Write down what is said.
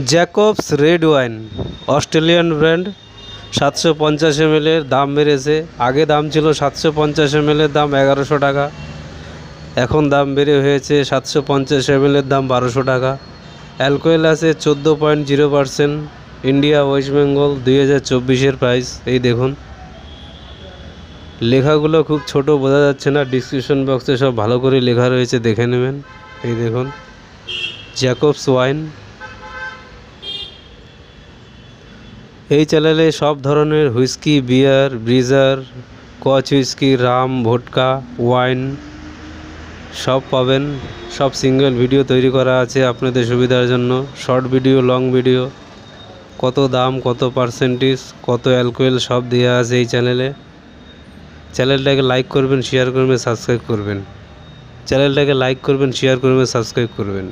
Jacobs red wine Australian brand 750 ml এর দাম বেড়েছে। আগে দাম ছিল 750 ml এর দাম 1100 টাকা, এখন দাম বেড়ে হয়েছে 750 ml এর দাম 1200 টাকা। অ্যালকোহল আছে 14.0%। ইন্ডিয়া ওয়েস্ট বেঙ্গল 2024-এর প্রাইস এই দেখুন। লেখাগুলো খুব ছোট বোঝা যাচ্ছে না, ডিসক্রিপশন বক্সে সব ভালো করে লেখা রয়েছে, দেখে নেবেন। এই দেখুন জ্যাকবস ওয়াইন। এই চ্যানেলে সব ধরনের হুইস্কি, বিয়ার, ব্রিজার, কচ হুইস্কি, রাম, ভোডকা, ওয়াইন সব পাবেন। সব সিঙ্গেল ভিডিও তৈরি করা আছে আপনাদের সুবিধার জন্য। শর্ট ভিডিও, লং ভিডিও, কত দাম, কত পার্সেন্টেজ, কত অ্যালকোহল সব দেওয়া আছে এই চ্যানেলে। চ্যানেলটাকে লাইক করবেন, শেয়ার করবেন, সাবস্ক্রাইব করবেন। চ্যানেলটাকে লাইক করবেন, শেয়ার করবেন, সাবস্ক্রাইব করবেন।